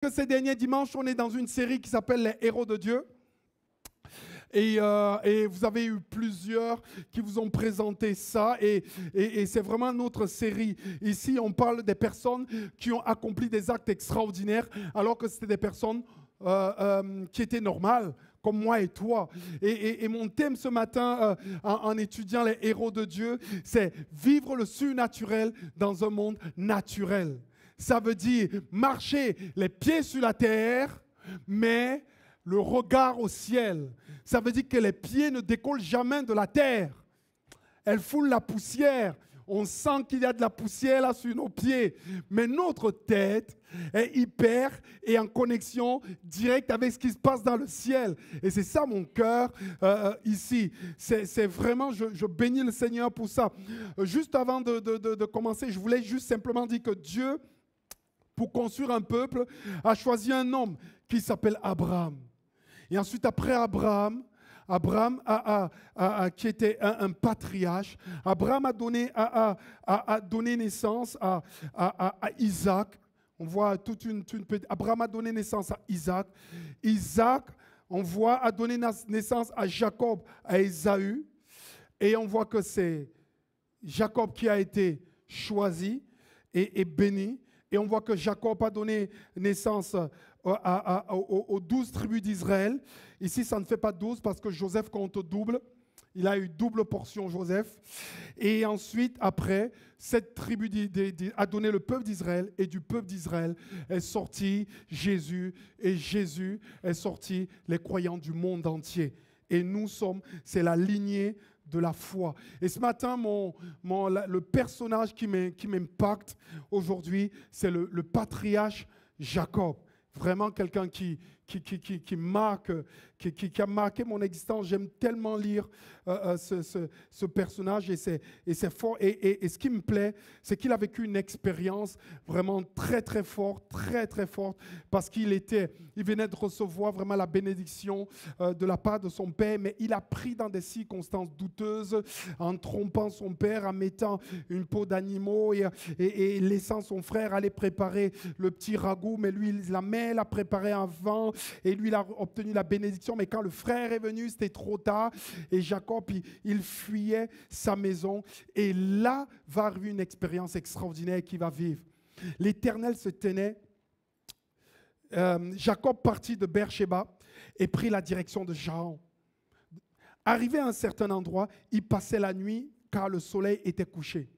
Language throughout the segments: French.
Que ces derniers dimanches, on est dans une série qui s'appelle Les héros de Dieu. Et vous avez eu plusieurs qui vous ont présenté ça. Et c'est vraiment notre série. Ici, on parle des personnes qui ont accompli des actes extraordinaires alors que c'était des personnes qui étaient normales, comme moi et toi. Et mon thème ce matin, en étudiant les héros de Dieu, c'est vivre le surnaturel dans un monde naturel. Ça veut dire marcher les pieds sur la terre, mais le regard au ciel. Ça veut dire que les pieds ne décollent jamais de la terre. Elles foulent la poussière. On sent qu'il y a de la poussière là sur nos pieds. Mais notre tête est hyper et en connexion directe avec ce qui se passe dans le ciel. Et c'est ça mon cœur ici. C'est vraiment, je bénis le Seigneur pour ça. Juste avant de commencer, je voulais juste simplement dire que Dieu, pour construire un peuple, a choisi un homme qui s'appelle Abraham. Et ensuite, après Abraham qui était un patriarche, Abraham a donné naissance à Isaac. On voit toute une petite... Abraham a donné naissance à Isaac. Isaac, on voit, a donné naissance à Jacob, à Ésaü. Et on voit que c'est Jacob qui a été choisi et béni. Et on voit que Jacob a donné naissance aux 12 tribus d'Israël. Ici, ça ne fait pas 12 parce que Joseph compte double. Il a eu double portion, Joseph. Et ensuite, après, cette tribu a donné le peuple d'Israël. Et du peuple d'Israël est sorti Jésus. Et Jésus est sorti les croyants du monde entier. Et nous sommes, c'est la lignée de la foi. Et ce matin, le personnage qui m'impacte aujourd'hui, c'est le patriarche Jacob. Vraiment quelqu'un qui a marqué mon existence. J'aime tellement lire ce personnage et c'est fort. Et ce qui me plaît, c'est qu'il a vécu une expérience vraiment très, très forte, très, très forte, parce qu'il venait de recevoir vraiment la bénédiction de la part de son père, mais il a pris dans des circonstances douteuses, en trompant son père, en mettant une peau d'animaux et laissant son frère aller préparer le petit ragoût, mais lui, la mère l'a préparé avant, et lui, il a obtenu la bénédiction, mais quand le frère est venu, c'était trop tard, et Jacob, il fuyait sa maison, et là va arriver une expérience extraordinaire qu'il va vivre. L'Éternel se tenait, Jacob partit de Beersheba et prit la direction de Charan. Arrivé à un certain endroit, il passait la nuit car le soleil était couché.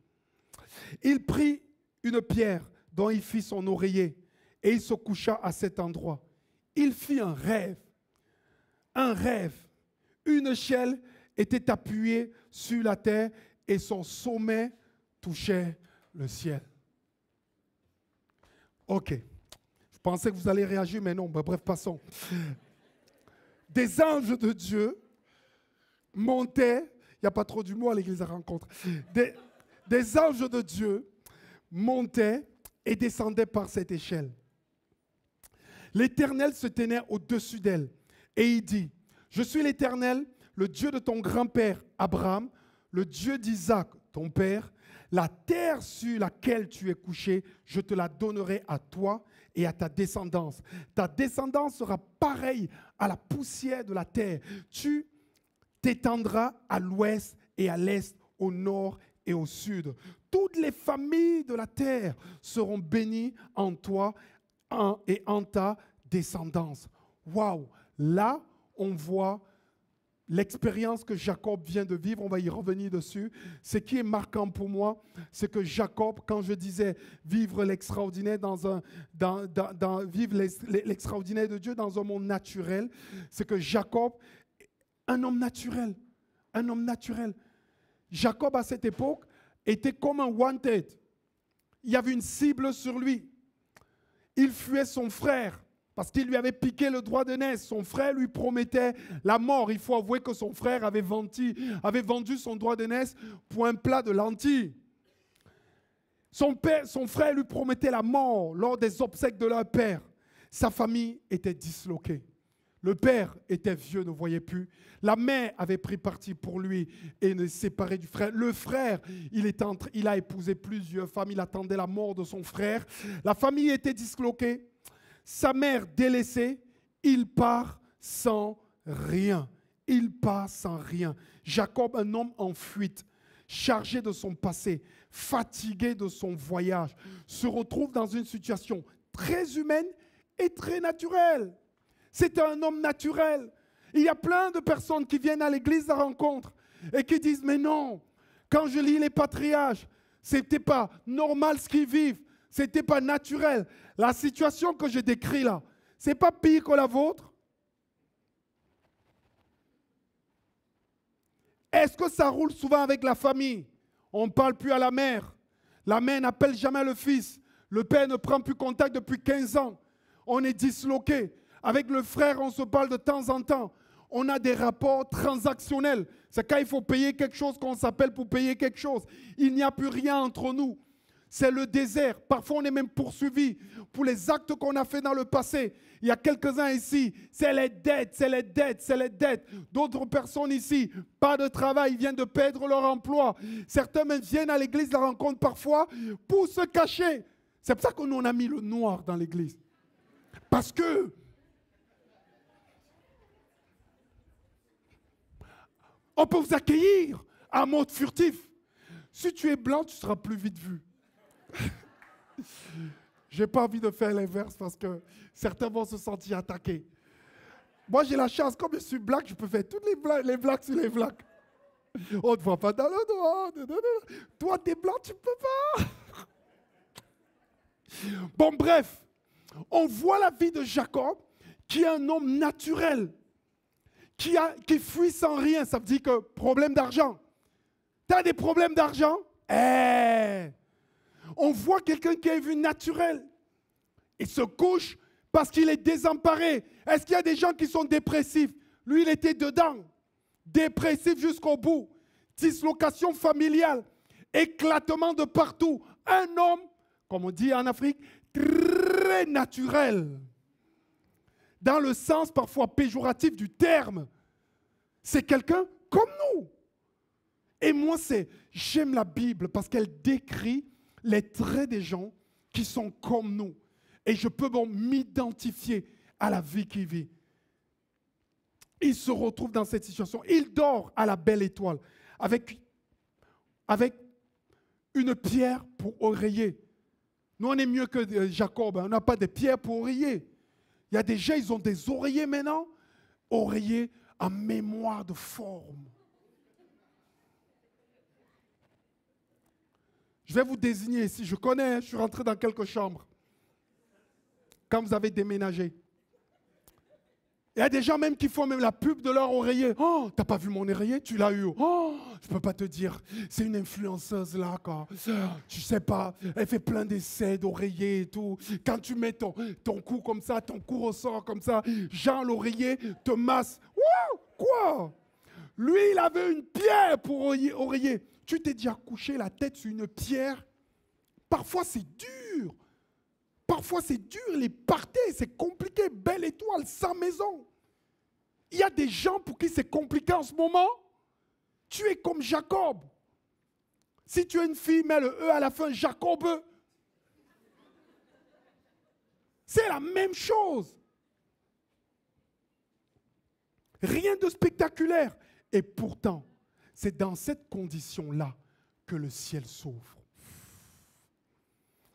Il prit une pierre dont il fit son oreiller et il se coucha à cet endroit. Il fit un rêve. Une échelle était appuyée sur la terre et son sommet touchait le ciel. Ok. Je pensais que vous allez réagir, mais non. Bref, passons. Des anges de Dieu montaient, il n'y a pas trop d'humour à l'église de rencontre, des anges de Dieu montaient et descendaient par cette échelle. L'Éternel se tenait au-dessus d'elle et il dit, je suis l'Éternel, le Dieu de ton grand-père Abraham, le Dieu d'Isaac, ton père. La terre sur laquelle tu es couché, je te la donnerai à toi et à ta descendance. Ta descendance sera pareille à la poussière de la terre. Tu t'étendras à l'ouest et à l'est, au nord et au sud. Toutes les familles de la terre seront bénies en toi et en ta descendance. Waouh! Là, on voit l'expérience que Jacob vient de vivre. On va y revenir dessus. Ce qui est marquant pour moi, c'est que Jacob, quand je disais vivre l'extraordinaire vivre l'extraordinaire de Dieu dans un monde naturel, c'est que Jacob, un homme naturel. Jacob, à cette époque, était comme un wanted. Il y avait une cible sur lui. Il fuyait son frère parce qu'il lui avait piqué le droit de naissance. Son frère lui promettait la mort. Il faut avouer que son frère avait vendu son droit de naissance pour un plat de lentilles. Son frère lui promettait la mort lors des obsèques de leur père. Sa famille était disloquée. Le père était vieux, ne voyait plus. La mère avait pris parti pour lui et ne séparait du frère. Le frère, il a épousé plusieurs femmes. Il attendait la mort de son frère. La famille était disloquée. sa mère délaissée, il part sans rien. Il part sans rien. Jacob, un homme en fuite, chargé de son passé, fatigué de son voyage, se retrouve dans une situation très humaine et très naturelle. C'était un homme naturel. Il y a plein de personnes qui viennent à l'église de rencontre et qui disent, mais non, quand je lis les patriarches, ce n'était pas normal ce qu'ils vivent, ce n'était pas naturel. La situation que je décris là, ce n'est pas pire que la vôtre. Est-ce que ça roule souvent avec la famille? On ne parle plus à la mère. La mère n'appelle jamais le fils. Le père ne prend plus contact depuis 15 ans. On est disloqué. Avec le frère, on se parle de temps en temps. On a des rapports transactionnels. C'est quand il faut payer quelque chose qu'on s'appelle pour payer quelque chose. Il n'y a plus rien entre nous. C'est le désert. Parfois, on est même poursuivi pour les actes qu'on a faits dans le passé. Il y a quelques-uns ici, c'est les dettes, c'est les dettes, c'est les dettes. D'autres personnes ici, pas de travail, ils viennent de perdre leur emploi. Certains même viennent à l'église de la rencontre parfois pour se cacher. C'est pour ça que nous, on a mis le noir dans l'église. Parce que on peut vous accueillir en mode furtif. Si tu es blanc, tu seras plus vite vu. Je n'ai pas envie de faire l'inverse parce que certains vont se sentir attaqués. Moi, j'ai la chance, comme je suis black, je peux faire toutes les blacks sur les blacks. On ne te voit pas dans le doigt. Toi, t'es blanc, tu ne peux pas. Bon, bref, on voit la vie de Jacob, qui est un homme naturel, qui fuit sans rien. Ça veut dire que problème d'argent. Tu as des problèmes d'argent? On voit quelqu'un qui a une vie naturelle. Il se couche parce qu'il est désemparé. Est-ce qu'il y a des gens qui sont dépressifs? Lui, il était dedans. Dépressif jusqu'au bout. Dislocation familiale. Éclatement de partout. Un homme, comme on dit en Afrique, très naturel. Dans le sens parfois péjoratif du terme. C'est quelqu'un comme nous. Et moi, j'aime la Bible parce qu'elle décrit les traits des gens qui sont comme nous. Et je peux donc m'identifier à la vie qu'il vit. Il se retrouve dans cette situation. Il dort à la belle étoile avec une pierre pour oreiller. Nous, on est mieux que Jacob. On n'a pas de pierre pour oreiller. Il y a des gens, ils ont des oreillers maintenant. Oreillers en mémoire de forme. Je vais vous désigner ici. Je connais, je suis rentré dans quelques chambres. Quand vous avez déménagé. Il y a des gens même qui font même la pub de leur oreiller. Oh, t'as pas vu mon oreiller? Tu l'as eu. Oh, je peux pas te dire. C'est une influenceuse là, quoi. Tu sais pas, elle fait plein d'essais d'oreiller et tout. Quand tu mets ton cou comme ça, ton cou ressort comme ça, Jean l'oreiller te masse. Wow, quoi? Lui, il avait une pierre pour oreiller. Tu t'es déjà couché la tête sur une pierre? Parfois, c'est dur. Parfois, c'est dur. Les parties, c'est compliqué. Belle étoile, sans maison. Il y a des gens pour qui c'est compliqué en ce moment. Tu es comme Jacob. Si tu es une fille, mets le E à la fin, Jacob. C'est la même chose. Rien de spectaculaire. Et pourtant, c'est dans cette condition-là que le ciel s'ouvre.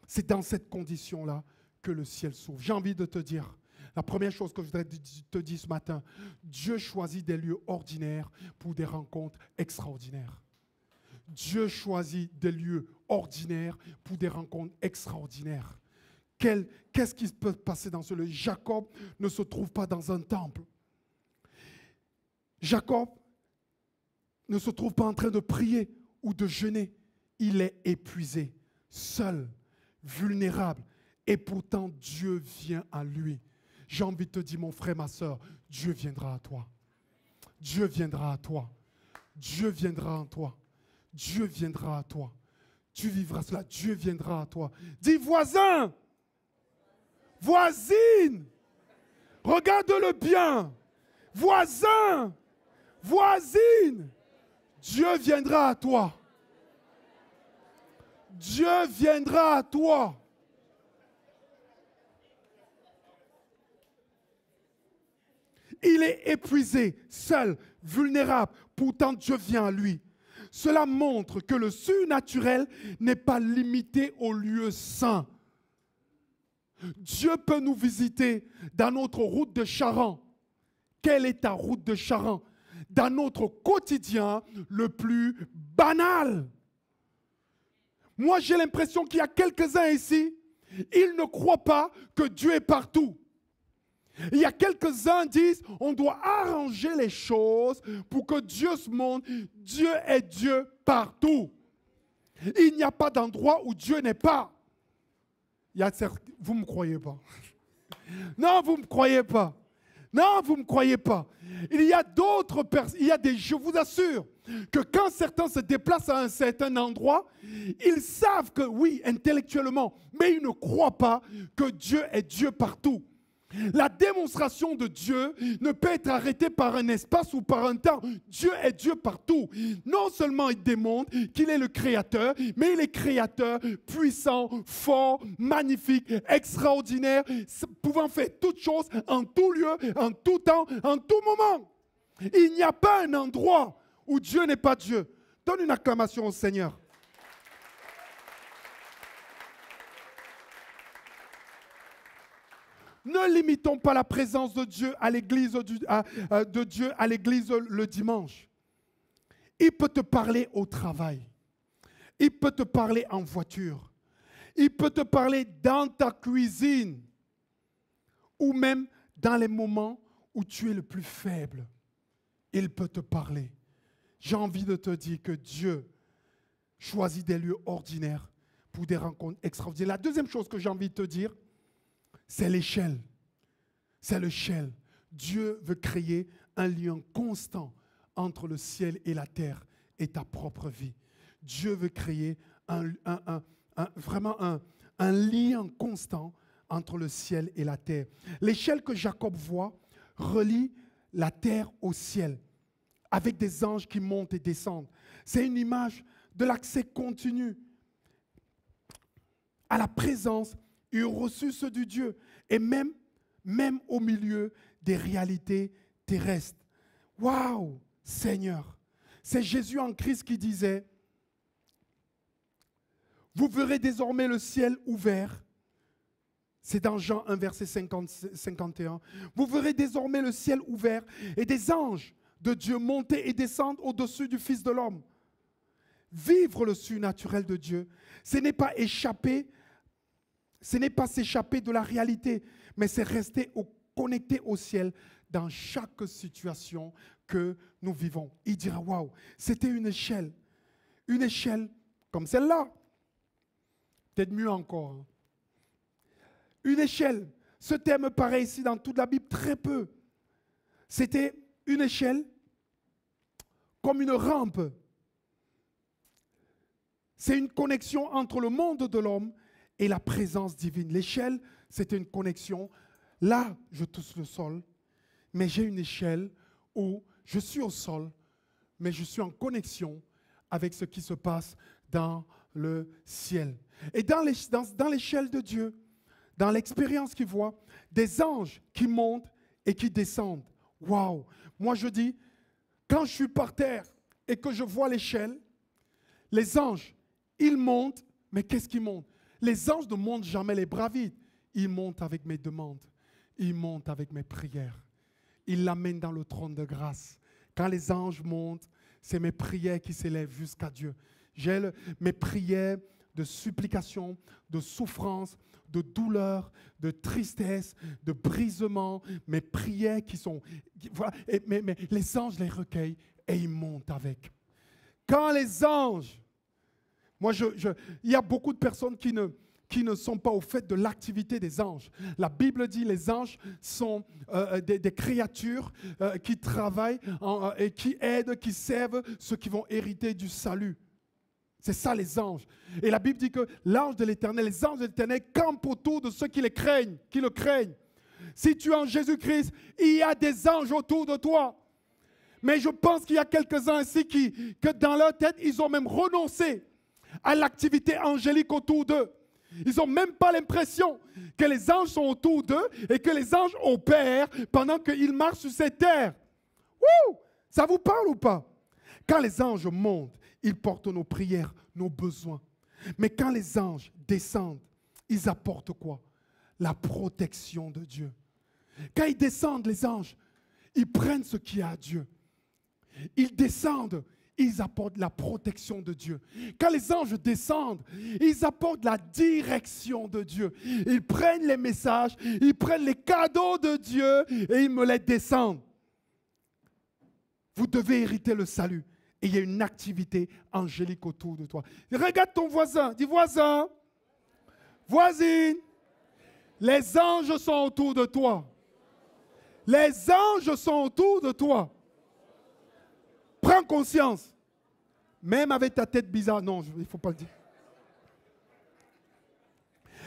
C'est dans cette condition-là que le ciel s'ouvre. J'ai envie de te dire, la première chose que je voudrais te dire ce matin, Dieu choisit des lieux ordinaires pour des rencontres extraordinaires. Dieu choisit des lieux ordinaires pour des rencontres extraordinaires. Qu'est-ce qui peut passer dans ce lieu? Jacob ne se trouve pas dans un temple. Jacob ne se trouve pas en train de prier ou de jeûner. Il est épuisé, seul, vulnérable. Et pourtant, Dieu vient à lui. J'ai envie de te dire, mon frère, ma soeur, Dieu viendra à toi. Dieu viendra à toi. Dieu viendra à toi. Dieu viendra à toi. Tu vivras cela. Dieu viendra à toi. Dis, voisin, voisine, regarde-le bien. Voisin, voisine, Dieu viendra à toi. Dieu viendra à toi. Il est épuisé, seul, vulnérable. Pourtant, Dieu vient à lui. Cela montre que le surnaturel n'est pas limité au lieu saint. Dieu peut nous visiter dans notre route de Charan. Quelle est ta route de Charan? Dans notre quotidien le plus banal. Moi, j'ai l'impression qu'il y a quelques-uns ici, ils ne croient pas que Dieu est partout. Il y a quelques-uns qui disent, on doit arranger les choses pour que Dieu se montre. Dieu est Dieu partout. Il n'y a pas d'endroit où Dieu n'est pas. Vous ne me croyez pas. Non, vous ne me croyez pas. Non, vous ne me croyez pas. Il y a d'autres personnes, je vous assure, que quand certains se déplacent à un certain endroit, ils savent que oui, intellectuellement, mais ils ne croient pas que Dieu est Dieu partout. La démonstration de Dieu ne peut être arrêtée par un espace ou par un temps. Dieu est Dieu partout. Non seulement il démontre qu'il est le créateur, mais il est créateur, puissant, fort, magnifique, extraordinaire, pouvant faire toutes choses en tout lieu, en tout temps, en tout moment. Il n'y a pas un endroit où Dieu n'est pas Dieu. Donne une acclamation au Seigneur. Ne limitons pas la présence de Dieu à l'église le dimanche. Il peut te parler au travail. Il peut te parler en voiture. Il peut te parler dans ta cuisine. Ou même dans les moments où tu es le plus faible. Il peut te parler. J'ai envie de te dire que Dieu choisit des lieux ordinaires pour des rencontres extraordinaires. La deuxième chose que j'ai envie de te dire, c'est l'échelle. C'est l'échelle. Dieu veut créer un lien constant entre le ciel et la terre et ta propre vie. Dieu veut créer vraiment un lien constant entre le ciel et la terre. L'échelle que Jacob voit relie la terre au ciel avec des anges qui montent et descendent. C'est une image de l'accès continu à la présence et au ressources de Dieu, et même au milieu des réalités terrestres. Waouh, Seigneur! C'est Jésus en Christ qui disait, vous verrez désormais le ciel ouvert. C'est dans Jean 1, verset 51. Vous verrez désormais le ciel ouvert et des anges de Dieu monter et descendre au-dessus du Fils de l'homme. Vivre le surnaturel de Dieu, ce n'est pas échapper. Ce n'est pas s'échapper de la réalité, mais c'est rester connecté au ciel dans chaque situation que nous vivons. Il dira, waouh, c'était une échelle comme celle-là. Peut-être mieux encore. Hein. Une échelle. Ce terme paraît ici dans toute la Bible très peu. C'était une échelle comme une rampe. C'est une connexion entre le monde de l'homme et la présence divine. L'échelle, c'est une connexion. Là, je touche le sol, mais j'ai une échelle où je suis au sol, mais je suis en connexion avec ce qui se passe dans le ciel. Et dans l'échelle de Dieu, dans l'expérience qu'il voit, des anges qui montent et qui descendent. Waouh! Moi, je dis, quand je suis par terre et que je vois l'échelle, les anges, ils montent, mais qu'est-ce qu'ils montent? Les anges ne montent jamais les bras vides. Ils montent avec mes demandes. Ils montent avec mes prières. Ils l'amènent dans le trône de grâce. Quand les anges montent, c'est mes prières qui s'élèvent jusqu'à Dieu. J'ai mes prières de supplication, de souffrance, de douleur, de tristesse, de brisement, mes prières qui sont... Voilà, mais les anges les recueillent et ils montent avec. Quand les anges... Moi, il y a beaucoup de personnes qui ne sont pas au fait de l'activité des anges. La Bible dit que les anges sont des créatures qui travaillent et qui aident, qui servent ceux qui vont hériter du salut. C'est ça les anges. Et la Bible dit que l'ange de l'Éternel, les anges de l'Éternel campent autour de ceux qui le craignent. Si tu es en Jésus-Christ, il y a des anges autour de toi. Mais je pense qu'il y a quelques-uns ici que dans leur tête, ils ont même renoncé à l'activité angélique autour d'eux. Ils n'ont même pas l'impression que les anges sont autour d'eux et que les anges opèrent pendant qu'ils marchent sur cette terre. Wouh! Ça vous parle ou pas? Quand les anges montent, ils portent nos prières, nos besoins. Mais quand les anges descendent, ils apportent quoi? La protection de Dieu. Quand ils descendent, les anges, ils prennent ce qui est à Dieu. Ils descendent, ils apportent la protection de Dieu. Quand les anges descendent, ils apportent la direction de Dieu. Ils prennent les messages, ils prennent les cadeaux de Dieu et ils me les descendent. Vous devez hériter le salut. Et il y a une activité angélique autour de toi. Regarde ton voisin. Dis voisin, voisine. Les anges sont autour de toi. Les anges sont autour de toi. Prends conscience. Même avec ta tête bizarre. Non, il ne faut pas le dire.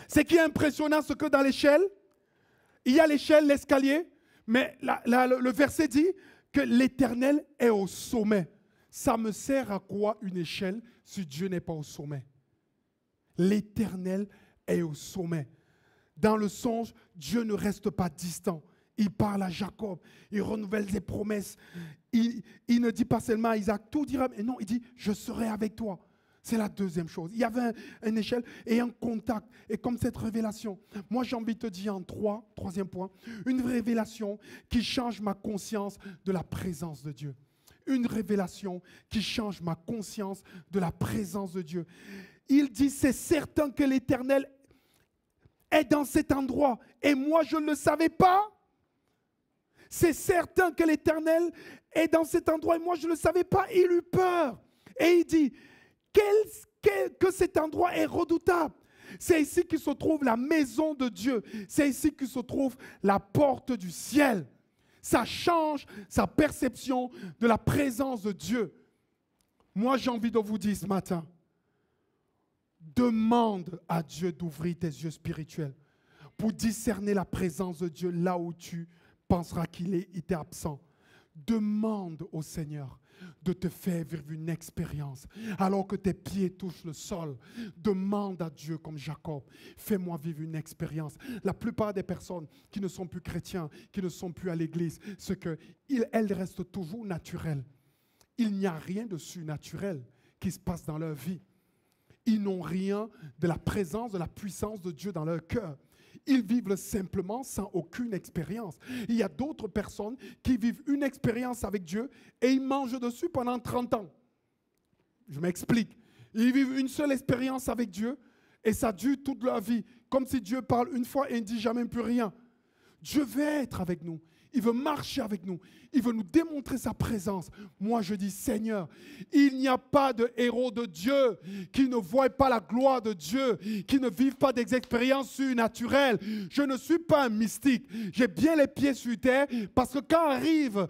Ce qui est impressionnant, c'est que dans l'échelle, il y a l'échelle, l'escalier, mais le verset dit que l'Éternel est au sommet. Ça me sert à quoi une échelle si Dieu n'est pas au sommet? L'Éternel est au sommet. Dans le songe, Dieu ne reste pas distant. Il parle à Jacob, il renouvelle ses promesses. Il ne dit pas seulement à Isaac, tout dira, mais non, il dit, je serai avec toi. C'est la deuxième chose. Il y avait une échelle et un contact. Et comme cette révélation, moi j'ai envie de te dire en troisième point, une révélation qui change ma conscience de la présence de Dieu. Une révélation qui change ma conscience de la présence de Dieu. Il dit, c'est certain que l'Éternel est dans cet endroit et moi je ne le savais pas. C'est certain que l'Éternel est dans cet endroit et moi je ne le savais pas. Il eut peur et il dit que cet endroit est redoutable. C'est ici qu'il se trouve la maison de Dieu. C'est ici qu'il se trouve la porte du ciel. Ça change sa perception de la présence de Dieu. Moi, j'ai envie de vous dire ce matin, demande à Dieu d'ouvrir tes yeux spirituels pour discerner la présence de Dieu là où tu penseras qu'il était absent. Demande au Seigneur de te faire vivre une expérience alors que tes pieds touchent le sol. Demande à Dieu comme Jacob, fais-moi vivre une expérience. La plupart des personnes qui ne sont plus chrétiens, qui ne sont plus à l'église, c'est qu'elles restent toujours naturelles. Il n'y a rien de surnaturel qui se passe dans leur vie. Ils n'ont rien de la présence, de la puissance de Dieu dans leur cœur. Ils vivent simplement sans aucune expérience. Il y a d'autres personnes qui vivent une expérience avec Dieu et ils mangent dessus pendant 30 ans. Je m'explique. Ils vivent une seule expérience avec Dieu et ça dure toute leur vie. Comme si Dieu parle une fois et ne dit jamais plus rien. Dieu veut être avec nous. Il veut marcher avec nous. Il veut nous démontrer sa présence. Moi, je dis, Seigneur, il n'y a pas de héros de Dieu qui ne voient pas la gloire de Dieu, qui ne vivent pas des expériences surnaturelles. Je ne suis pas un mystique. J'ai bien les pieds sur terre parce que quand arrivent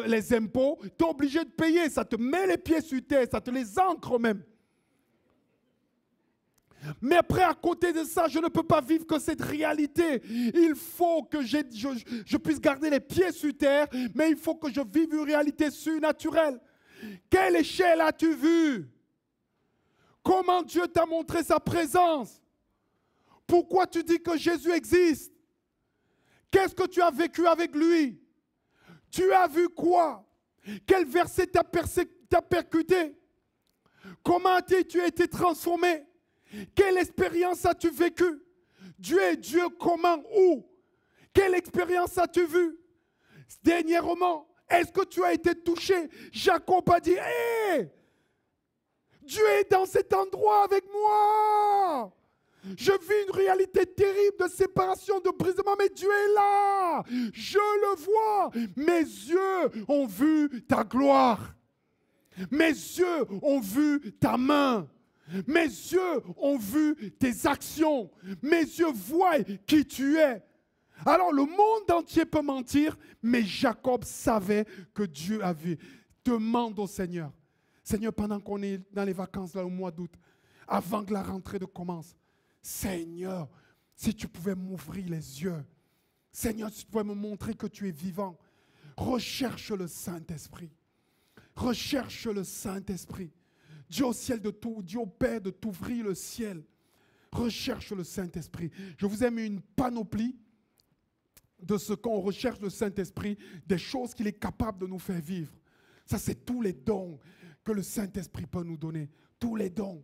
les impôts, tu es obligé de payer. Ça te met les pieds sur terre, ça te les ancre même. Mais après, à côté de ça, je ne peux pas vivre que cette réalité. Il faut que je puisse garder les pieds sur terre, mais il faut que je vive une réalité surnaturelle. Quelle échelle as-tu vue? Comment Dieu t'a montré sa présence? Pourquoi tu dis que Jésus existe? Qu'est-ce que tu as vécu avec lui? Tu as vu quoi? Quel verset t'a percuté? Comment tu as été transformé? Quelle expérience as-tu vécue? Dieu est Dieu comment? Où? Quelle expérience as-tu vue? Dernièrement, est-ce que tu as été touché? Jacob a dit, hé! Dieu est dans cet endroit avec moi! Je vis une réalité terrible de séparation, de brisement, mais Dieu est là! Je le vois! Mes yeux ont vu ta gloire! Mes yeux ont vu ta main! Mes yeux ont vu tes actions. Mes yeux voient qui tu es. Alors le monde entier peut mentir, mais Jacob savait que Dieu avait. Demande au Seigneur. Seigneur, pendant qu'on est dans les vacances là au mois d'août, avant que la rentrée ne commence, Seigneur, si tu pouvais m'ouvrir les yeux. Seigneur, si tu pouvais me montrer que tu es vivant. Recherche le Saint-Esprit. Recherche le Saint-Esprit. Dieu au ciel de tout, Dieu au Père de t'ouvrir le ciel. Recherche le Saint-Esprit. Je vous ai mis une panoplie de ce qu'on recherche le Saint-Esprit, des choses qu'il est capable de nous faire vivre. Ça, c'est tous les dons que le Saint-Esprit peut nous donner. Tous les dons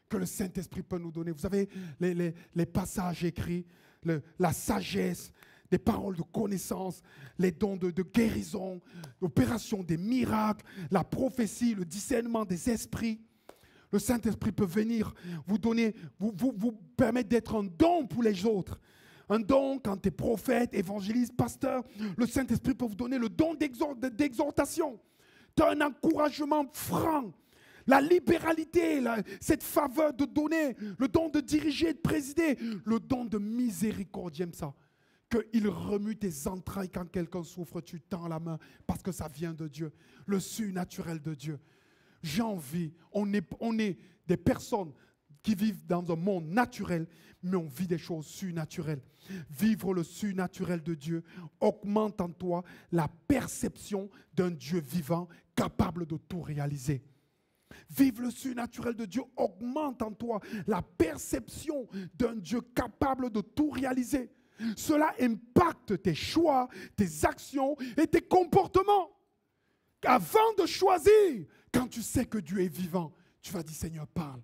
que le Saint-Esprit peut nous donner. Vous avez les passages écrits, la sagesse, des paroles de connaissance, les dons de guérison, l'opération des miracles, la prophétie, le discernement des esprits. Le Saint-Esprit peut venir vous donner, vous permettre d'être un don pour les autres. Un don quand tu es prophète, évangéliste, pasteur. Le Saint-Esprit peut vous donner le don d'exhortation. Tu as un encouragement franc. La libéralité, cette faveur de donner, le don de diriger, de présider, le don de miséricorde, j'aime ça. Qu'il remue tes entrailles quand quelqu'un souffre, tu tends la main parce que ça vient de Dieu. Le surnaturel de Dieu. J'ai envie, on est des personnes qui vivent dans un monde naturel, mais on vit des choses surnaturelles. Vivre le surnaturel de Dieu augmente en toi la perception d'un Dieu vivant capable de tout réaliser. Vivre le surnaturel de Dieu augmente en toi la perception d'un Dieu capable de tout réaliser. Cela impacte tes choix, tes actions et tes comportements. Avant de choisir, quand tu sais que Dieu est vivant, tu vas dire Seigneur, parle.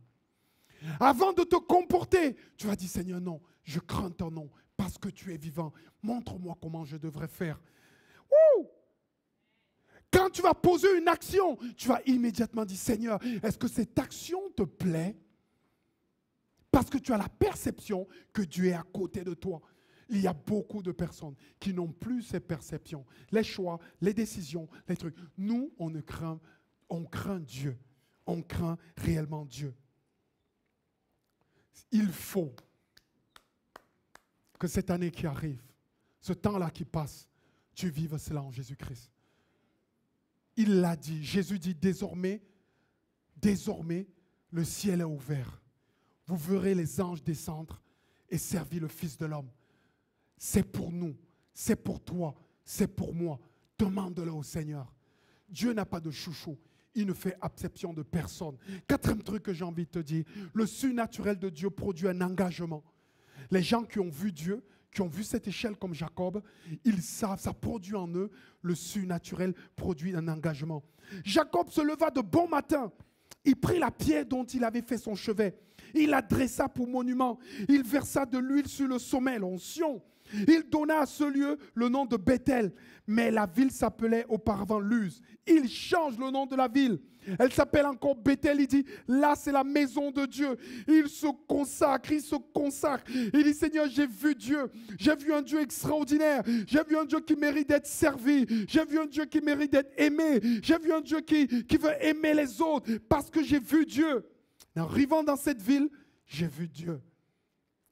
Avant de te comporter, tu vas dire Seigneur, non, je crains ton nom parce que tu es vivant. Montre-moi comment je devrais faire. Wouh! Quand tu vas poser une action, tu vas immédiatement dire Seigneur, est-ce que cette action te plaît? Parce que tu as la perception que Dieu est à côté de toi. Il y a beaucoup de personnes qui n'ont plus ces perceptions. Les choix, les décisions, les trucs. Nous, on craint Dieu. On craint réellement Dieu. Il faut que cette année qui arrive, ce temps-là qui passe, tu vives cela en Jésus-Christ. Il l'a dit. Jésus dit désormais, le ciel est ouvert. Vous verrez les anges descendre et servir le Fils de l'homme. C'est pour nous, c'est pour toi, c'est pour moi. Demande-le au Seigneur. Dieu n'a pas de chouchou. Il ne fait exception de personne. Quatrième truc que j'ai envie de te dire, le surnaturel de Dieu produit un engagement. Les gens qui ont vu Dieu, qui ont vu cette échelle comme Jacob, ils savent, ça produit en eux, le surnaturel produit un engagement. Jacob se leva de bon matin. Il prit la pierre dont il avait fait son chevet. Il la dressa pour monument. Il versa de l'huile sur le sommet, l'onction. Il donna à ce lieu le nom de Bethel, mais la ville s'appelait auparavant Luz. Il change le nom de la ville. Elle s'appelle encore Bethel. Il dit, là c'est la maison de Dieu. Il se consacre, Il dit, Seigneur, j'ai vu Dieu. J'ai vu un Dieu extraordinaire. J'ai vu un Dieu qui mérite d'être servi. J'ai vu un Dieu qui mérite d'être aimé. J'ai vu un Dieu qui veut aimer les autres parce que j'ai vu Dieu. En arrivant dans cette ville, j'ai vu Dieu.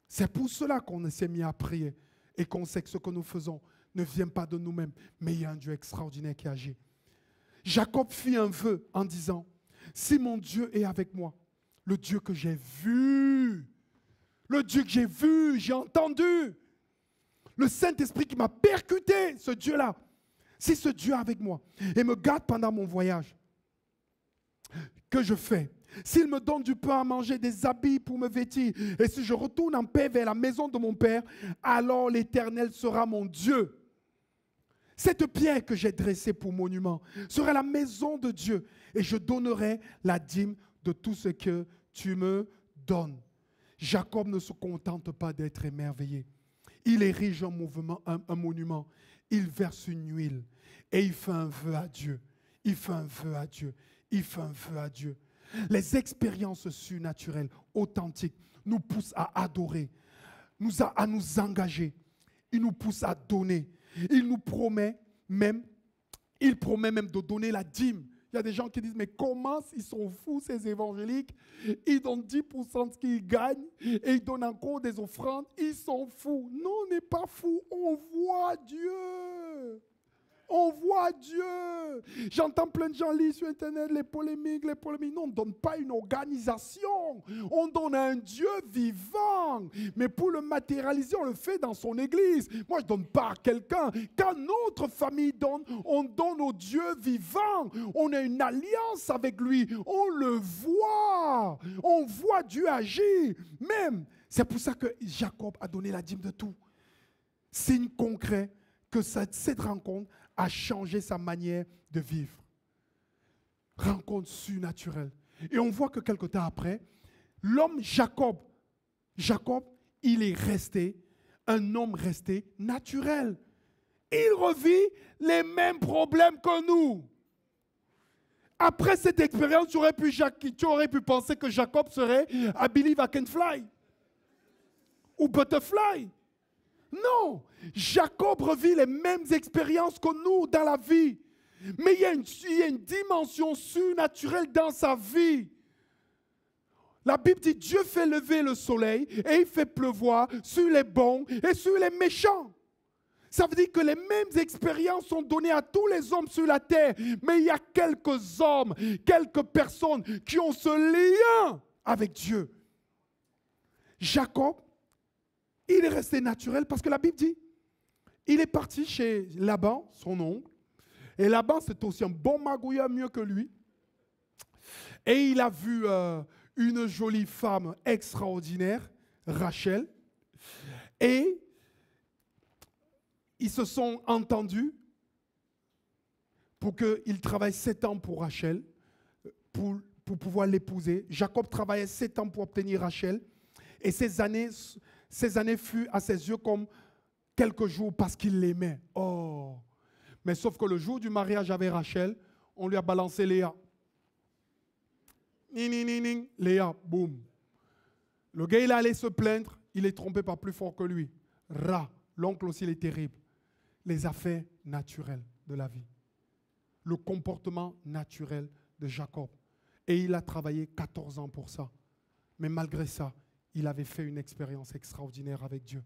C'est pour cela qu'on s'est mis à prier. Et qu'on sait que ce que nous faisons ne vient pas de nous-mêmes, mais il y a un Dieu extraordinaire qui agit. Jacob fit un vœu en disant, si mon Dieu est avec moi, le Dieu que j'ai vu, le Dieu que j'ai vu, j'ai entendu, le Saint-Esprit qui m'a percuté, ce Dieu-là, si ce Dieu est avec moi et me garde pendant mon voyage, que je fais, s'il me donne du pain à manger, des habits pour me vêtir, et si je retourne en paix vers la maison de mon Père, alors l'Éternel sera mon Dieu. Cette pierre que j'ai dressée pour monument sera la maison de Dieu, et je donnerai la dîme de tout ce que tu me donnes. Jacob ne se contente pas d'être émerveillé. Il érige un monument, il verse une huile, et il fait un vœu à Dieu. Il fait un vœu à Dieu. Il fait un vœu à Dieu. Les expériences surnaturelles, authentiques, nous poussent à adorer, à nous engager. Il nous pousse à donner. Il promet même de donner la dîme. Il y a des gens qui disent, mais comment ils sont fous ces évangéliques? Ils donnent 10% de ce qu'ils gagnent et ils donnent encore des offrandes. Ils sont fous. Non, on n'est pas fous. On voit Dieu. On voit Dieu. J'entends plein de gens lire sur Internet les polémiques. Non, on ne donne pas une organisation. On donne un Dieu vivant. Mais pour le matérialiser, on le fait dans son église. Moi, je ne donne pas à quelqu'un. Quand notre famille donne, on donne au Dieu vivant. On a une alliance avec lui. On le voit. On voit Dieu agir. Même C'est pour ça que Jacob a donné la dîme de tout. Signe concret que cette rencontre a changé sa manière de vivre. Rencontre surnaturelle. Et on voit que quelque temps après, l'homme Jacob, il est resté, un homme resté naturel. Il revit les mêmes problèmes que nous. Après cette expérience, tu aurais pu penser que Jacob serait I believe I can fly ou butterfly. Non, Jacob revit les mêmes expériences que nous dans la vie. Mais il y a une dimension surnaturelle dans sa vie. La Bible dit Dieu fait lever le soleil et il fait pleuvoir sur les bons et sur les méchants. Ça veut dire que les mêmes expériences sont données à tous les hommes sur la terre. Mais il y a quelques hommes, quelques personnes qui ont ce lien avec Dieu. Jacob, il est resté naturel parce que la Bible dit, il est parti chez Laban, son oncle. Et Laban, c'est aussi un bon magouilleur mieux que lui. Et il a vu une jolie femme extraordinaire, Rachel. Et ils se sont entendus pour qu'il travaille 7 ans pour Rachel, pour pouvoir l'épouser. Jacob travaillait 7 ans pour obtenir Rachel. Et ces années furent à ses yeux comme quelques jours parce qu'il l'aimait. Oh! Mais sauf que le jour du mariage avec Rachel, on lui a balancé Léa. Léa, boum. Le gars, il allait se plaindre, il est trompé par plus fort que lui. L'oncle aussi, il est terrible. Les affaires naturelles de la vie. Le comportement naturel de Jacob. Et il a travaillé 14 ans pour ça. Mais malgré ça, il avait fait une expérience extraordinaire avec Dieu.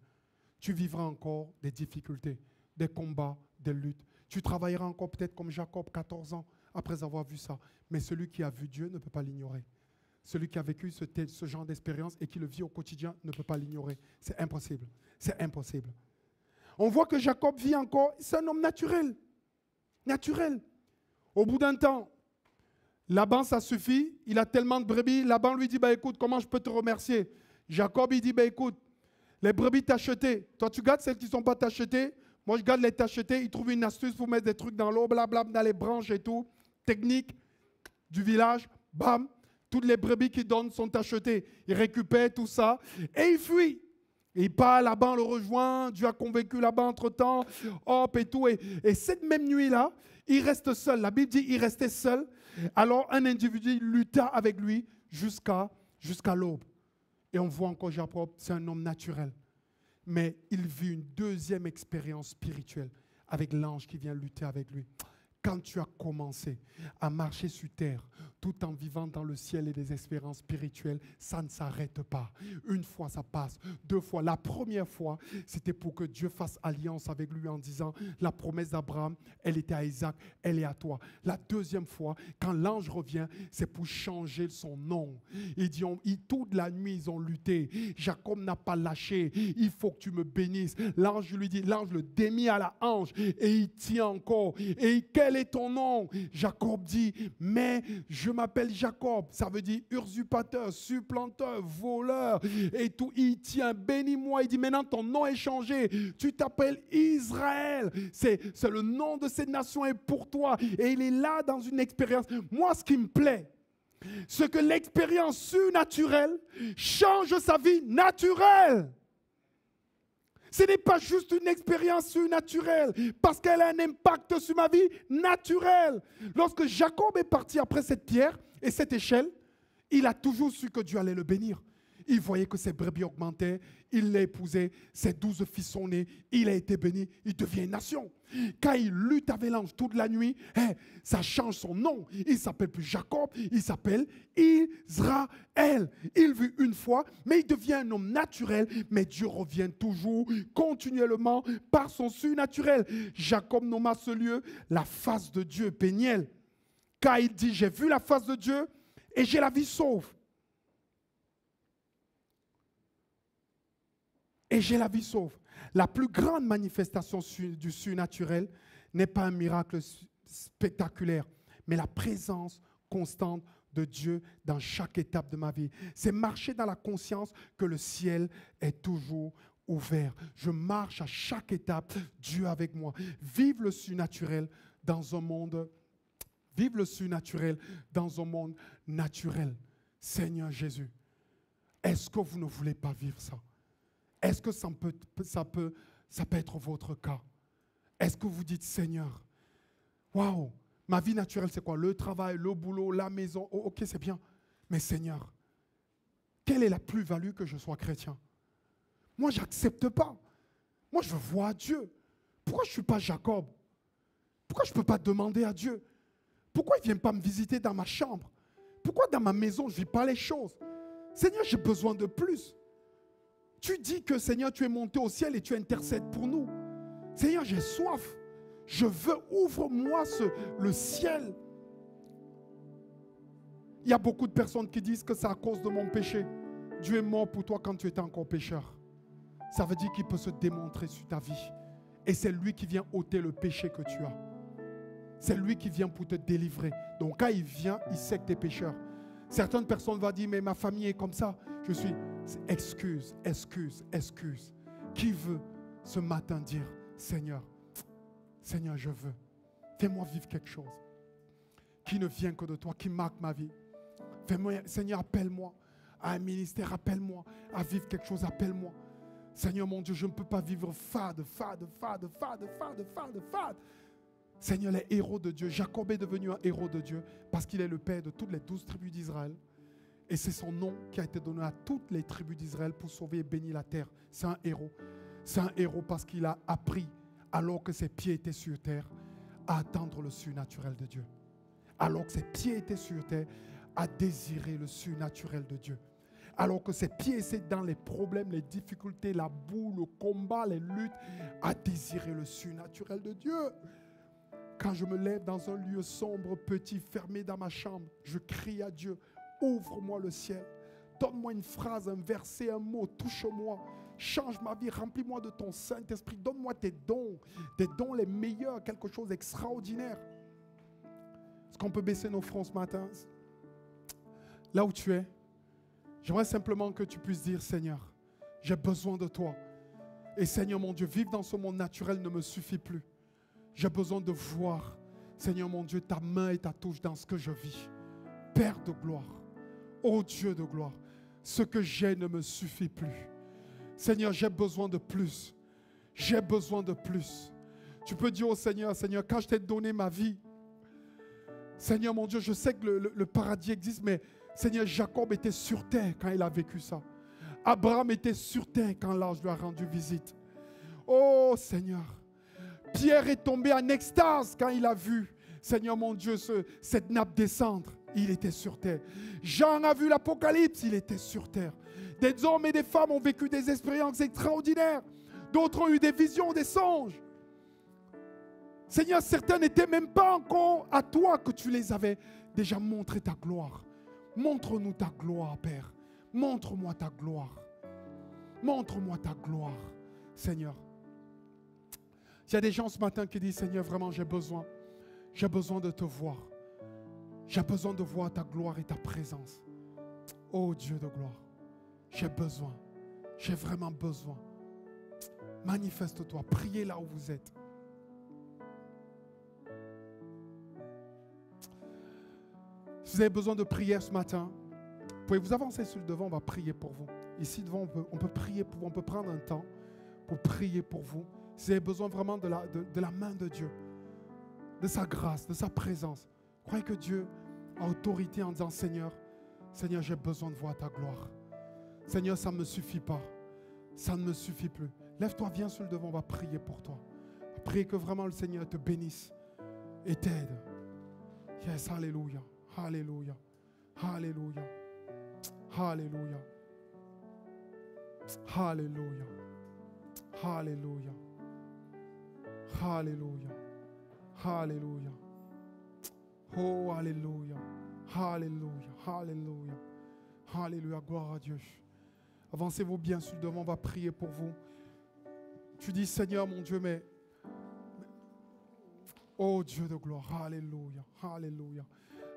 Tu vivras encore des difficultés, des combats, des luttes. Tu travailleras encore peut-être comme Jacob, 14 ans, après avoir vu ça. Mais celui qui a vu Dieu ne peut pas l'ignorer. Celui qui a vécu ce genre d'expérience et qui le vit au quotidien ne peut pas l'ignorer. C'est impossible. C'est impossible. On voit que Jacob vit encore, c'est un homme naturel. Naturel. Au bout d'un temps, Laban, ça suffit. Il a tellement de brebis. Laban lui dit, écoute, comment je peux te remercier? Jacob, il dit, écoute, les brebis t'achetées. Toi, tu gardes celles qui ne sont pas t'achetées. Moi, je garde les t'achetées. Il trouve une astuce pour mettre des trucs dans l'eau, blablabla, dans les branches et tout. Technique du village. Bam. Toutes les brebis qu'il donne sont achetées. Il récupère tout ça et il fuit. Il part, Laban le rejoint. Dieu a convaincu Laban entre-temps. Hop et tout. Et cette même nuit-là, il reste seul. La Bible dit qu'il restait seul. Alors, un individu lutta avec lui jusqu'à l'aube. Et on voit encore Jacob, c'est un homme naturel. Mais il vit une deuxième expérience spirituelle avec l'ange qui vient lutter avec lui. Quand tu as commencé à marcher sur terre, tout en vivant dans le ciel et des expériences spirituelles, ça ne s'arrête pas. Une fois, ça passe. 2 fois. La première fois, c'était pour que Dieu fasse alliance avec lui en disant, la promesse d'Abraham, elle était à Isaac, elle est à toi. La deuxième fois, quand l'ange revient, c'est pour changer son nom. Il dit, toute la nuit, ils ont lutté. Jacob n'a pas lâché. Il faut que tu me bénisses. L'ange lui dit, l'ange le démie à la hanche et il tient encore. Et quel est ton nom? Jacob dit, mais je m'appelle Jacob. Ça veut dire usurpateur, supplanteur, voleur et tout. Il tient, bénis-moi. Il dit, maintenant ton nom est changé. Tu t'appelles Israël. C'est le nom de cette nation est pour toi. Et il est là dans une expérience. Moi, ce qui me plaît, c'est que l'expérience surnaturelle change sa vie naturelle. Ce n'est pas juste une expérience surnaturelle, parce qu'elle a un impact sur ma vie naturelle. Lorsque Jacob est parti après cette pierre et cette échelle, il a toujours su que Dieu allait le bénir. Il voyait que ses brebis augmentaient, il l'a épousé, ses 12 fils sont nés, il a été béni, il devient une nation. Quand il lutte avec l'ange toute la nuit, ça change son nom. Il ne s'appelle plus Jacob, il s'appelle Israël. Il vit une fois, mais il devient un homme naturel, mais Dieu revient toujours, continuellement, par son surnaturel. Jacob nomma ce lieu la face de Dieu, Péniel. Car il dit, j'ai vu la face de Dieu et j'ai la vie sauve. Et j'ai la vie sauve. La plus grande manifestation du surnaturel n'est pas un miracle spectaculaire, mais la présence constante de Dieu dans chaque étape de ma vie. C'est marcher dans la conscience que le ciel est toujours ouvert. Je marche à chaque étape, Dieu avec moi. Vive le surnaturel dans un monde, vive le surnaturel dans un monde naturel. Seigneur Jésus, est-ce que vous ne voulez pas vivre ça? Est-ce que ça peut être votre cas? Est-ce que vous dites, Seigneur, waouh, ma vie naturelle c'est quoi? Le travail, le boulot, la maison, oh, ok c'est bien. Mais Seigneur, quelle est la plus-value que je sois chrétien? Moi, je n'accepte pas. Moi, je veux voir Dieu. Pourquoi je ne suis pas Jacob? Pourquoi je ne peux pas demander à Dieu? Pourquoi il ne vient pas me visiter dans ma chambre? Pourquoi dans ma maison, je ne vis pas les choses? Seigneur, j'ai besoin de plus. Tu dis que, Seigneur, tu es monté au ciel et tu intercèdes pour nous. Seigneur, j'ai soif. Je veux, ouvre-moi le ciel. Il y a beaucoup de personnes qui disent que c'est à cause de mon péché. Dieu est mort pour toi quand tu étais encore pécheur. Ça veut dire qu'il peut se démontrer sur ta vie. Et c'est lui qui vient ôter le péché que tu as. C'est lui qui vient pour te délivrer. Donc quand il vient, il sait que tu es pécheur. Certaines personnes vont dire, mais ma famille est comme ça. Je suis, excuse, excuse, excuse. Qui veut ce matin dire, Seigneur, Seigneur, je veux. Fais-moi vivre quelque chose qui ne vient que de toi, qui marque ma vie. Fais-moi, Seigneur, appelle-moi à un ministère, appelle-moi à vivre quelque chose, appelle-moi. Seigneur mon Dieu, je ne peux pas vivre fade. Seigneur, les héros de Dieu, Jacob est devenu un héros de Dieu parce qu'il est le père de toutes les 12 tribus d'Israël. Et c'est son nom qui a été donné à toutes les tribus d'Israël pour sauver et bénir la terre. C'est un héros. C'est un héros parce qu'il a appris, alors que ses pieds étaient sur terre, à attendre le surnaturel de Dieu. Alors que ses pieds étaient sur terre, à désirer le surnaturel de Dieu. Alors que ses pieds étaient dans les problèmes, les difficultés, la boue, le combat, les luttes, à désirer le surnaturel de Dieu. Quand je me lève dans un lieu sombre, petit, fermé dans ma chambre, je crie à Dieu, ouvre-moi le ciel. Donne-moi une phrase, un verset, un mot, touche-moi. Change ma vie, remplis-moi de ton Saint-Esprit. Donne-moi tes dons, des dons les meilleurs, quelque chose d'extraordinaire. Est-ce qu'on peut baisser nos fronts ce matin? Là où tu es, j'aimerais simplement que tu puisses dire, Seigneur, j'ai besoin de toi. Et Seigneur mon Dieu, vivre dans ce monde naturel ne me suffit plus. J'ai besoin de voir, Seigneur mon Dieu, ta main et ta touche dans ce que je vis. Père de gloire, ô Dieu de gloire, ce que j'ai ne me suffit plus. Seigneur, j'ai besoin de plus. J'ai besoin de plus. Tu peux dire au Seigneur, Seigneur, quand je t'ai donné ma vie, Seigneur mon Dieu, je sais que le paradis existe, mais Seigneur, Jacob était sur terre quand il a vécu ça. Abraham était sur terre quand l'ange lui a rendu visite. Oh Seigneur, Pierre est tombé en extase quand il a vu, Seigneur mon Dieu, cette nappe descendre. Il était sur terre. Jean a vu l'Apocalypse, il était sur terre. Des hommes et des femmes ont vécu des expériences extraordinaires. D'autres ont eu des visions, des songes. Seigneur, certains n'étaient même pas encore à toi que tu les avais déjà montré ta gloire. Montre-nous ta gloire, Père. Montre-moi ta gloire. Montre-moi ta gloire, Seigneur. Il y a des gens ce matin qui disent, Seigneur, vraiment, j'ai besoin de te voir. J'ai besoin de voir ta gloire et ta présence. Oh Dieu de gloire, j'ai vraiment besoin. Manifeste-toi, priez là où vous êtes. Si vous avez besoin de prière ce matin, pouvez vous avancer sur le devant, on va prier pour vous. Ici devant, on peut prier pour vous, on peut prendre un temps pour prier pour vous. Si vous avez besoin vraiment de la main de Dieu, de sa grâce, de sa présence, croyez que Dieu a autorité en disant, Seigneur, j'ai besoin de voir ta gloire. Seigneur, ça ne me suffit pas. Ça ne me suffit plus. Lève-toi, viens sur le devant, on va prier pour toi. Priez que vraiment le Seigneur te bénisse et t'aide. Yes, alléluia, alléluia, alléluia, alléluia, alléluia, alléluia, alléluia, alléluia. Oh, alléluia, alléluia, alléluia, alléluia, gloire à Dieu. Avancez-vous bien sur le devant, on va prier pour vous. Tu dis, Seigneur mon Dieu, mais oh Dieu de gloire, alléluia, alléluia.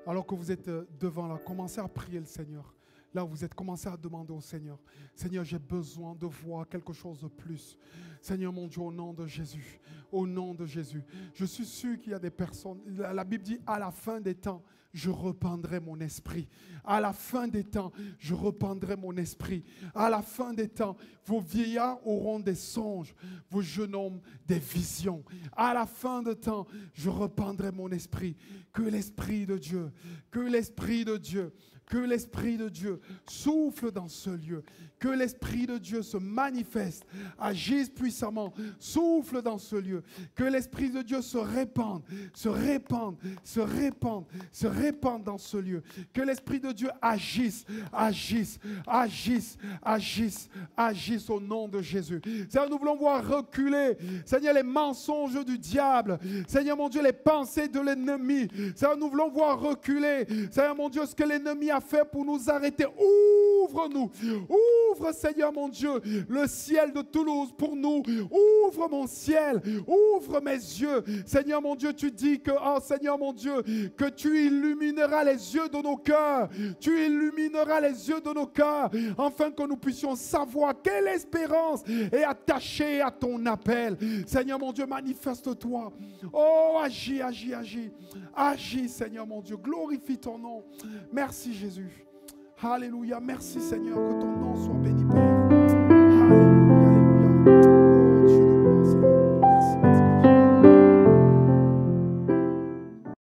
Alors que vous êtes devant là, commencez à prier le Seigneur. Là où vous êtes, commencez à demander au Seigneur. Seigneur, j'ai besoin de voir quelque chose de plus. Seigneur mon Dieu, au nom de Jésus. Au nom de Jésus. Je suis sûr qu'il y a des personnes. La Bible dit, à la fin des temps, je rependrai mon esprit. À la fin des temps, je rependrai mon esprit. À la fin des temps, vos vieillards auront des songes, vos jeunes hommes des visions. À la fin des temps, je rependrai mon esprit. Que l'Esprit de Dieu, que l'Esprit de Dieu, que l'Esprit de Dieu souffle dans ce lieu. Que l'Esprit de Dieu se manifeste, agisse puissamment, souffle dans ce lieu. Que l'Esprit de Dieu se répande, se répande, se répande, se répande dans ce lieu. Que l'Esprit de Dieu agisse, agisse, agisse, agisse, agisse au nom de Jésus. Seigneur, nous voulons voir reculer, Seigneur, les mensonges du diable. Seigneur, mon Dieu, les pensées de l'ennemi. Seigneur, nous voulons voir reculer, Seigneur, mon Dieu, ce que l'ennemi a fait pour nous arrêter. Ouvre-nous, ouvre, Seigneur, mon Dieu, le ciel de Toulouse pour nous. Ouvre mon ciel, ouvre mes yeux. Seigneur, mon Dieu, tu dis que, oh Seigneur, mon Dieu, que tu illumineras les yeux de nos cœurs. Tu illumineras les yeux de nos cœurs, afin que nous puissions savoir quelle espérance est attachée à ton appel. Seigneur, mon Dieu, manifeste-toi. Oh, agis, agis, agis. Agis, Seigneur, mon Dieu. Glorifie ton nom. Merci, Jésus. Alléluia. Merci, Seigneur, que ton nom soit béni, Père.